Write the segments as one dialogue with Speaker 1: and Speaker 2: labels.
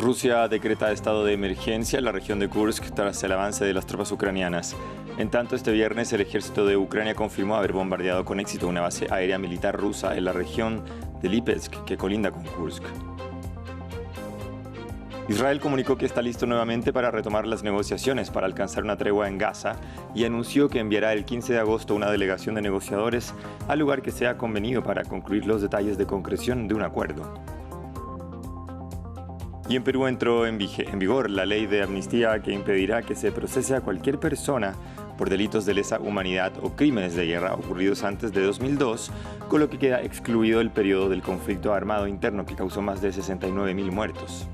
Speaker 1: Rusia decreta estado de emergencia en la región de Kursk tras el avance de las tropas ucranianas. En tanto, este viernes el ejército de Ucrania confirmó haber bombardeado con éxito una base aérea militar rusa en la región de Lipetsk, que colinda con Kursk. Israel comunicó que está listo nuevamente para retomar las negociaciones para alcanzar una tregua en Gaza y anunció que enviará el 15 de agosto una delegación de negociadores al lugar que sea convenido para concluir los detalles de concreción de un acuerdo. Y en Perú entró en vigor la ley de amnistía que impedirá que se procese a cualquier persona por delitos de lesa humanidad o crímenes de guerra ocurridos antes de 2002, con lo que queda excluido el periodo del conflicto armado interno que causó más de 69.000 muertos.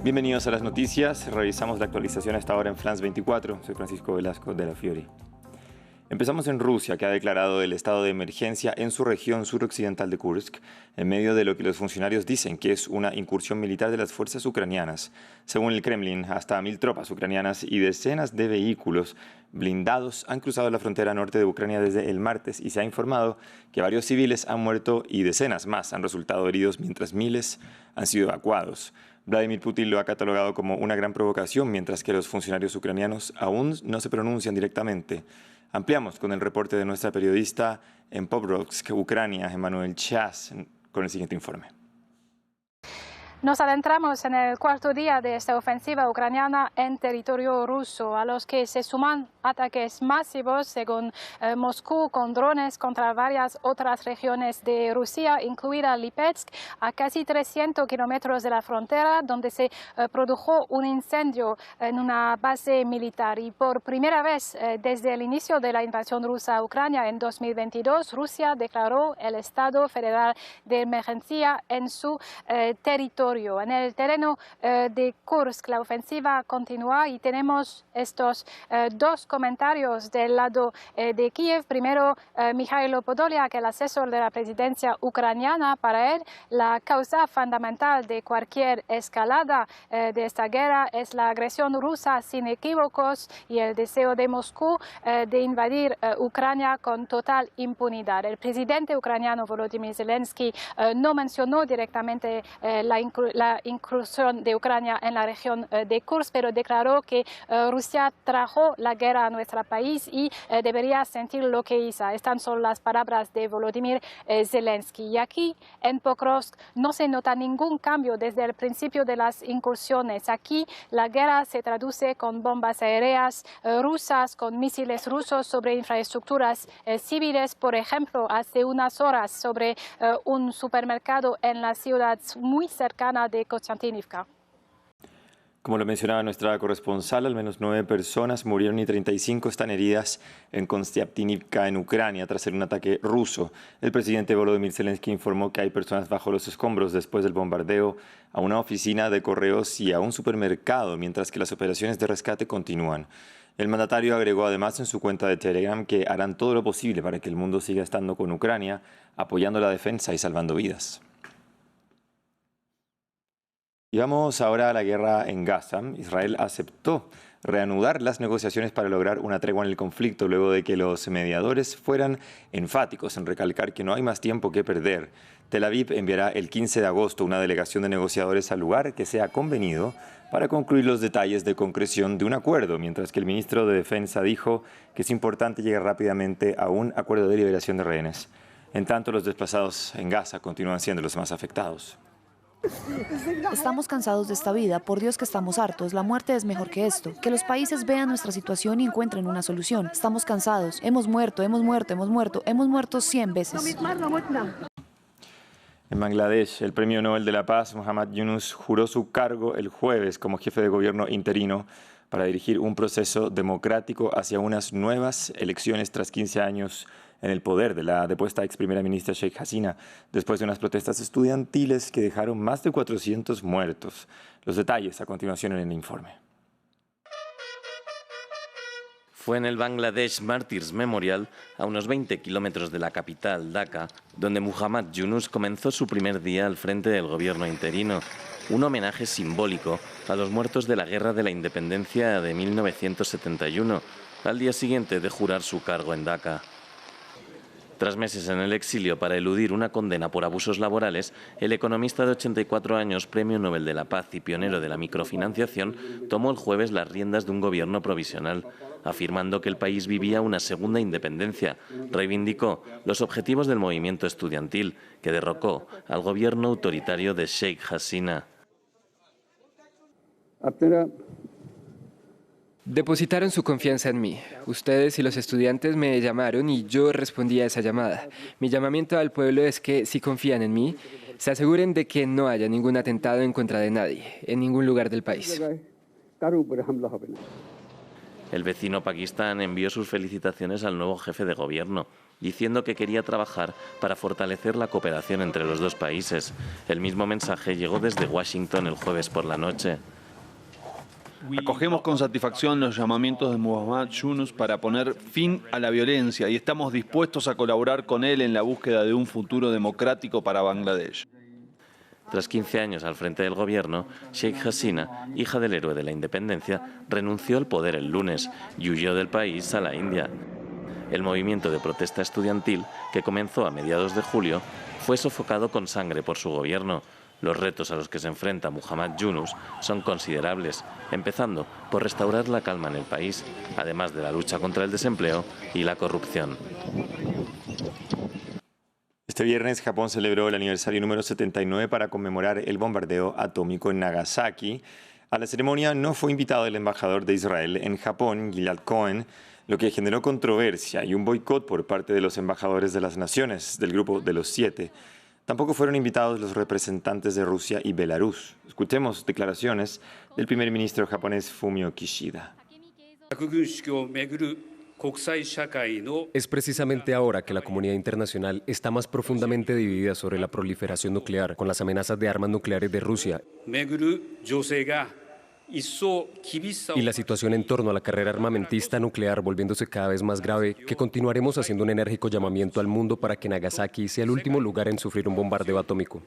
Speaker 1: Bienvenidos a las noticias. Revisamos la actualización hasta ahora en France 24. Soy Francisco Velasco de la Fiori. Empezamos en Rusia, que ha declarado el estado de emergencia en su región suroccidental de Kursk, en medio de lo que los funcionarios dicen que es una incursión militar de las fuerzas ucranianas. Según el Kremlin, hasta 1.000 tropas ucranianas y decenas de vehículos blindados han cruzado la frontera norte de Ucrania desde el martes y se ha informado que varios civiles han muerto y decenas más han resultado heridos mientras miles han sido evacuados. Vladimir Putin lo ha catalogado como una gran provocación, mientras que los funcionarios ucranianos aún no se pronuncian directamente. Ampliamos con el reporte de nuestra periodista en Pokrovsk, Ucrania, Emanuel Chas, con el siguiente informe.
Speaker 2: Nos adentramos en el cuarto día de esta ofensiva ucraniana en territorio ruso, a los que se suman ataques masivos, según Moscú, con drones contra varias otras regiones de Rusia, incluida Lipetsk, a casi 300 kilómetros de la frontera, donde se produjo un incendio en una base militar. Y por primera vez desde el inicio de la invasión rusa a Ucrania en 2022, Rusia declaró el estado federal de emergencia en su territorio. En el terreno de Kursk la ofensiva continúa y tenemos estos dos comentarios del lado de Kiev. Primero, Mikhailo Podolyak, el asesor de la presidencia ucraniana. Para él, la causa fundamental de cualquier escalada de esta guerra es la agresión rusa sin equívocos y el deseo de Moscú de invadir Ucrania con total impunidad. El presidente ucraniano Volodymyr Zelensky no mencionó directamente la incursión de Ucrania en la región de Kursk, pero declaró que Rusia trajo la guerra a nuestro país y debería sentir lo que hizo. Estas son las palabras de Volodymyr Zelensky. Y aquí en Pokrovsk no se nota ningún cambio desde el principio de las incursiones. Aquí la guerra se traduce con bombas aéreas rusas, con misiles rusos sobre infraestructuras civiles. Por ejemplo, hace unas horas sobre un supermercado en la ciudad muy cercana de Konstantinivka.
Speaker 1: Como lo mencionaba nuestra corresponsal, al menos 9 personas murieron y 35 están heridas en Konstantinivka, en Ucrania, tras un ataque ruso. El presidente Volodymyr Zelensky informó que hay personas bajo los escombros después del bombardeo a una oficina de correos y a un supermercado, mientras que las operaciones de rescate continúan. El mandatario agregó además en su cuenta de Telegram que harán todo lo posible para que el mundo siga estando con Ucrania, apoyando la defensa y salvando vidas. Y vamos ahora a la guerra en Gaza. Israel aceptó reanudar las negociaciones para lograr una tregua en el conflicto luego de que los mediadores fueran enfáticos en recalcar que no hay más tiempo que perder. Tel Aviv enviará el 15 de agosto una delegación de negociadores al lugar que sea convenido para concluir los detalles de concreción de un acuerdo, mientras que el ministro de Defensa dijo que es importante llegar rápidamente a un acuerdo de liberación de rehenes. En tanto, los desplazados en Gaza continúan siendo los más afectados.
Speaker 3: Estamos cansados de esta vida, por Dios que estamos hartos, la muerte es mejor que esto. Que los países vean nuestra situación y encuentren una solución. Estamos cansados, hemos muerto 100 veces.
Speaker 1: En Bangladesh, el Premio Nobel de la Paz, Muhammad Yunus, juró su cargo el jueves como jefe de gobierno interino para dirigir un proceso democrático hacia unas nuevas elecciones tras 15 años en el poder de la depuesta ex primera ministra Sheikh Hasina, después de unas protestas estudiantiles que dejaron más de 400 muertos. Los detalles a continuación en el informe.
Speaker 4: Fue en el Bangladesh Martyrs Memorial, a unos 20 kilómetros de la capital, Dhaka, donde Muhammad Yunus comenzó su primer día al frente del gobierno interino. Un homenaje simbólico a los muertos de la Guerra de la Independencia de 1971, al día siguiente de jurar su cargo en Dhaka. Tras meses en el exilio para eludir una condena por abusos laborales, el economista de 84 años, Premio Nobel de la Paz y pionero de la microfinanciación, tomó el jueves las riendas de un gobierno provisional, afirmando que el país vivía una segunda independencia. Reivindicó los objetivos del movimiento estudiantil, que derrocó al gobierno autoritario de Sheikh Hasina.
Speaker 5: Depositaron su confianza en mí. Ustedes y los estudiantes me llamaron y yo respondí a esa llamada. Mi llamamiento al pueblo es que, si confían en mí, se aseguren de que no haya ningún atentado en contra de nadie, en ningún lugar del país.
Speaker 4: El vecino Pakistán envió sus felicitaciones al nuevo jefe de gobierno, diciendo que quería trabajar para fortalecer la cooperación entre los dos países. El mismo mensaje llegó desde Washington el jueves por la noche.
Speaker 6: Acogemos con satisfacción los llamamientos de Muhammad Yunus para poner fin a la violencia y estamos dispuestos a colaborar con él en la búsqueda de un futuro democrático para Bangladesh.
Speaker 4: Tras 15 años al frente del gobierno, Sheikh Hasina, hija del héroe de la independencia, renunció al poder el lunes y huyó del país a la India. El movimiento de protesta estudiantil, que comenzó a mediados de julio, fue sofocado con sangre por su gobierno. Los retos a los que se enfrenta Muhammad Yunus son considerables, empezando por restaurar la calma en el país, además de la lucha contra el desempleo y la corrupción.
Speaker 1: Este viernes Japón celebró el aniversario número 79 para conmemorar el bombardeo atómico en Nagasaki. A la ceremonia no fue invitado el embajador de Israel en Japón, Gilad Cohen, lo que generó controversia y un boicot por parte de los embajadores de las naciones del grupo de los 7. Tampoco fueron invitados los representantes de Rusia y Belarus. Escuchemos declaraciones del primer ministro japonés Fumio Kishida.
Speaker 7: Es precisamente ahora que la comunidad internacional está más profundamente dividida sobre la proliferación nuclear, con las amenazas de armas nucleares de Rusia y la situación en torno a la carrera armamentista nuclear volviéndose cada vez más grave, que continuaremos haciendo un enérgico llamamiento al mundo para que Nagasaki sea el último lugar en sufrir un bombardeo atómico.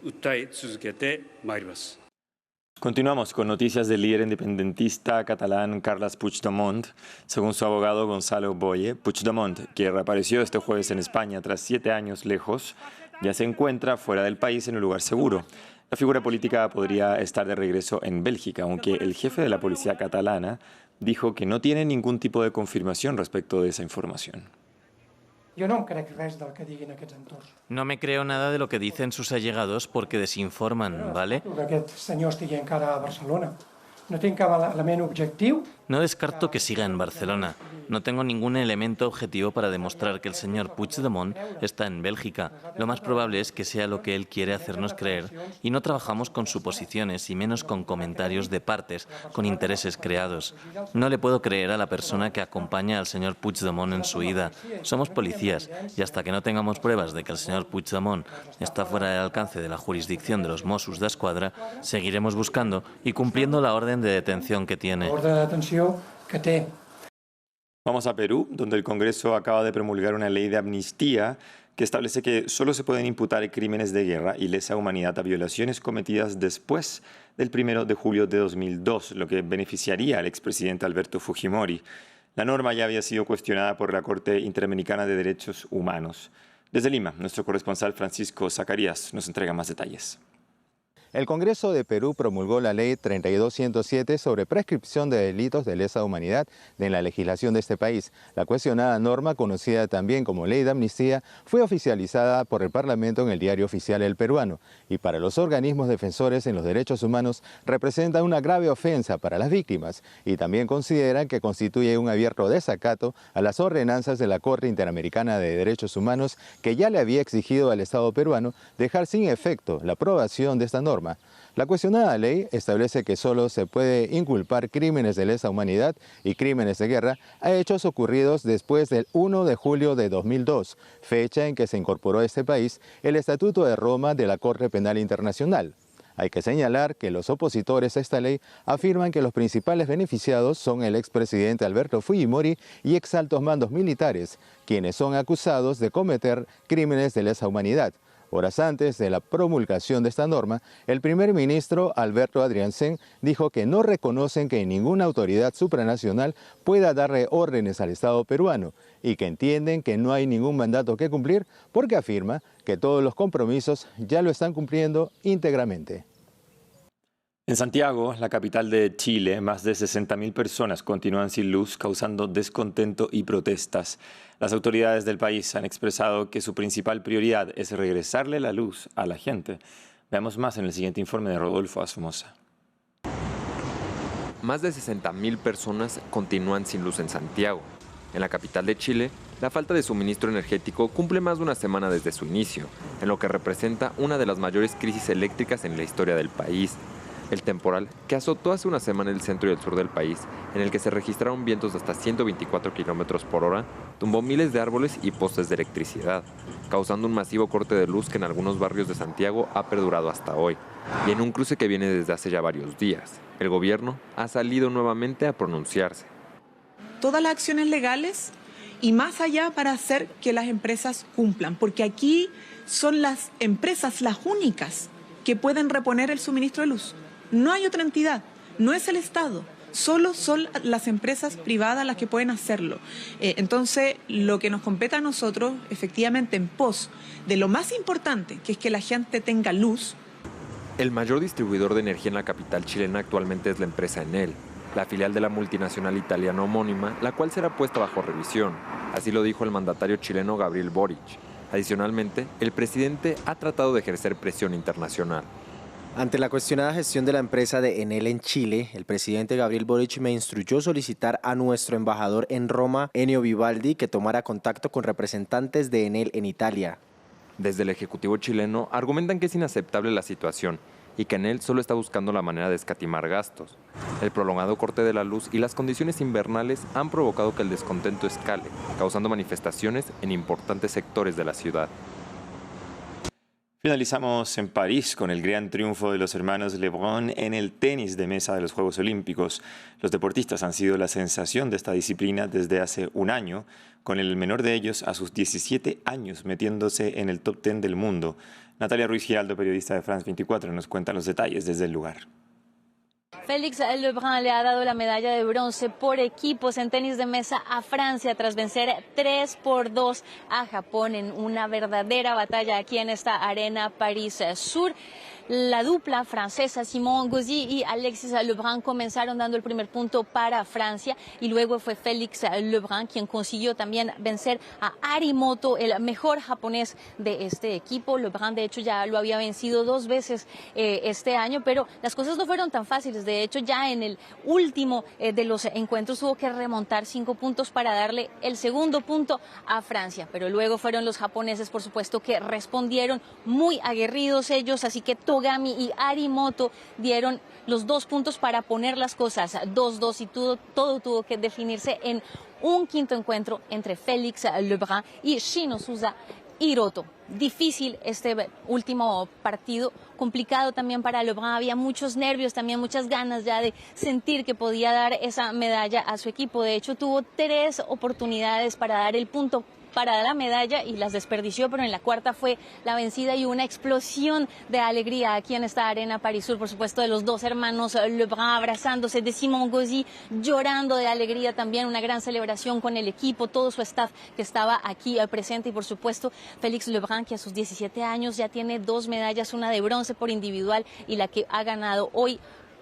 Speaker 1: Continuamos con noticias del líder independentista catalán Carles Puigdemont. Según su abogado Gonzalo Boye, Puigdemont, que reapareció este jueves en España tras 7 años lejos, ya se encuentra fuera del país en un lugar seguro. La figura política podría estar de regreso en Bélgica, aunque el jefe de la policía catalana dijo que no tiene ningún tipo de confirmación respecto de esa información.
Speaker 8: No me creo nada de lo que dicen sus allegados porque desinforman, ¿vale? No descarto que siga en Barcelona. No tengo ningún elemento objetivo para demostrar que el señor Puigdemont está en Bélgica. Lo más probable es que sea lo que él quiere hacernos creer y no trabajamos con suposiciones y menos con comentarios de partes, con intereses creados. No le puedo creer a la persona que acompaña al señor Puigdemont en su ida. Somos policías y hasta que no tengamos pruebas de que el señor Puigdemont está fuera del alcance de la jurisdicción de los Mossos d'Esquadra, seguiremos buscando y cumpliendo la orden de detención que tiene.
Speaker 1: Vamos a Perú, donde el Congreso acaba de promulgar una ley de amnistía que establece que solo se pueden imputar crímenes de guerra y lesa humanidad a violaciones cometidas después del 1 de julio de 2002, lo que beneficiaría al expresidente Alberto Fujimori. La norma ya había sido cuestionada por la Corte Interamericana de Derechos Humanos. Desde Lima, nuestro corresponsal Francisco Zacarías nos entrega más detalles.
Speaker 9: El Congreso de Perú promulgó la Ley 32107 sobre prescripción de delitos de lesa humanidad en la legislación de este país. La cuestionada norma, conocida también como Ley de Amnistía, fue oficializada por el Parlamento en el Diario Oficial El Peruano y para los organismos defensores en los derechos humanos representa una grave ofensa para las víctimas y también consideran que constituye un abierto desacato a las ordenanzas de la Corte Interamericana de Derechos Humanos que ya le había exigido al Estado peruano dejar sin efecto la aprobación de esta norma. La cuestionada ley establece que solo se puede inculpar crímenes de lesa humanidad y crímenes de guerra a hechos ocurridos después del 1 de julio de 2002, fecha en que se incorporó a este país el Estatuto de Roma de la Corte Penal Internacional. Hay que señalar que los opositores a esta ley afirman que los principales beneficiados son el expresidente Alberto Fujimori y exaltos mandos militares, quienes son acusados de cometer crímenes de lesa humanidad. Horas antes de la promulgación de esta norma, el primer ministro Alberto Adriansen dijo que no reconocen que ninguna autoridad supranacional pueda darle órdenes al Estado peruano y que entienden que no hay ningún mandato que cumplir porque afirma que todos los compromisos ya lo están cumpliendo íntegramente.
Speaker 1: En Santiago, la capital de Chile, más de 60.000 personas continúan sin luz, causando descontento y protestas. Las autoridades del país han expresado que su principal prioridad es regresarle la luz a la gente. Veamos más en el siguiente informe de Rodolfo Asomosa.
Speaker 10: Más de 60.000 personas continúan sin luz en Santiago. En la capital de Chile, la falta de suministro energético cumple más de una semana desde su inicio, en lo que representa una de las mayores crisis eléctricas en la historia del país. El temporal, que azotó hace una semana el centro y el sur del país, en el que se registraron vientos de hasta 124 kilómetros por hora, tumbó miles de árboles y postes de electricidad, causando un masivo corte de luz que en algunos barrios de Santiago ha perdurado hasta hoy, y en un cruce que viene desde hace ya varios días. El gobierno ha salido nuevamente a pronunciarse.
Speaker 11: Todas las acciones legales y más allá para hacer que las empresas cumplan, porque aquí son las empresas las únicas que pueden reponer el suministro de luz. No hay otra entidad, no es el Estado, solo son las empresas privadas las que pueden hacerlo. Entonces, lo que nos compete a nosotros, efectivamente, en pos de lo más importante, que es que la gente tenga luz.
Speaker 10: El mayor distribuidor de energía en la capital chilena actualmente es la empresa Enel, la filial de la multinacional italiana homónima, la cual será puesta bajo revisión. Así lo dijo el mandatario chileno Gabriel Boric. Adicionalmente, el presidente ha tratado de ejercer presión internacional.
Speaker 12: Ante la cuestionada gestión de la empresa de Enel en Chile, el presidente Gabriel Boric me instruyó solicitar a nuestro embajador en Roma, Ennio Vivaldi, que tomara contacto con representantes de Enel en Italia.
Speaker 10: Desde el Ejecutivo chileno argumentan que es inaceptable la situación y que Enel solo está buscando la manera de escatimar gastos. El prolongado corte de la luz y las condiciones invernales han provocado que el descontento escale, causando manifestaciones en importantes sectores de la ciudad.
Speaker 1: Finalizamos en París con el gran triunfo de los hermanos Lebrun en el tenis de mesa de los Juegos Olímpicos. Los deportistas han sido la sensación de esta disciplina desde hace un año, con el menor de ellos a sus 17 años metiéndose en el top 10 del mundo. Natalia Ruiz Giraldo, periodista de France 24, nos cuenta los detalles desde el lugar.
Speaker 13: Félix Lebrun le ha dado la medalla de bronce por equipos en tenis de mesa a Francia tras vencer 3-2 a Japón en una verdadera batalla aquí en esta arena París Sur. La dupla francesa Simon Gauzy y Alexis Lebrun comenzaron dando el primer punto para Francia y luego fue Félix Lebrun quien consiguió también vencer a Arimoto, el mejor japonés de este equipo. Lebrun de hecho ya lo había vencido 2 veces este año, pero las cosas no fueron tan fáciles. De hecho ya en el último de los encuentros tuvo que remontar 5 puntos para darle el segundo punto a Francia, pero luego fueron los japoneses por supuesto que respondieron muy aguerridos ellos, así que Togami y Arimoto dieron los 2 puntos para poner las cosas 2-2 y todo tuvo que definirse en un quinto encuentro entre Félix Lebrun y Shinosuke Hiroto. Difícil este último partido, complicado también para Lebrun, había muchos nervios, también muchas ganas ya de sentir que podía dar esa medalla a su equipo. De hecho tuvo 3 oportunidades para dar el punto para la medalla y las desperdició, pero en la cuarta fue la vencida y una explosión de alegría aquí en esta arena París Sur, por supuesto de los 2 hermanos Lebrun abrazándose, de Simon Gauzy llorando de alegría también, una gran celebración con el equipo, todo su staff que estaba aquí presente y por supuesto Félix Lebrun que a sus 17 años ya tiene 2 medallas, una de bronce por individual y la que ha ganado hoy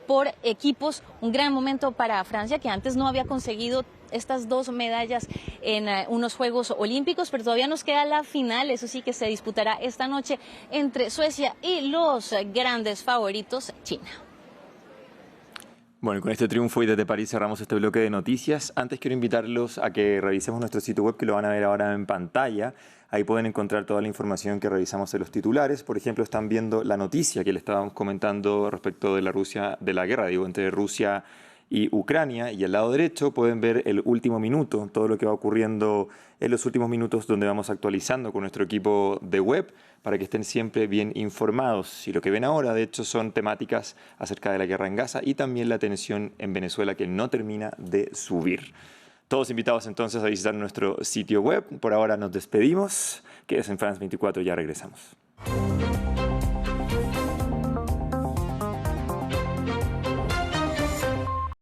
Speaker 13: por equipos. Un gran momento para Francia que antes no había conseguido estas 2 medallas en unos Juegos Olímpicos, pero todavía nos queda la final, eso sí que se disputará esta noche entre Suecia y los grandes favoritos, China.
Speaker 1: Bueno, y con este triunfo y desde París cerramos este bloque de noticias. Antes quiero invitarlos a que revisemos nuestro sitio web, que lo van a ver ahora en pantalla. Ahí pueden encontrar toda la información que revisamos en los titulares. Por ejemplo, están viendo la noticia que le estábamos comentando respecto de la guerra, entre Rusia y Ucrania, y al lado derecho pueden ver el último minuto, todo lo que va ocurriendo en los últimos minutos, donde vamos actualizando con nuestro equipo de web para que estén siempre bien informados. Y lo que ven ahora, de hecho, son temáticas acerca de la guerra en Gaza y también la tensión en Venezuela que no termina de subir. Todos invitados entonces a visitar nuestro sitio web. Por ahora nos despedimos. Quédense en France 24, ya regresamos.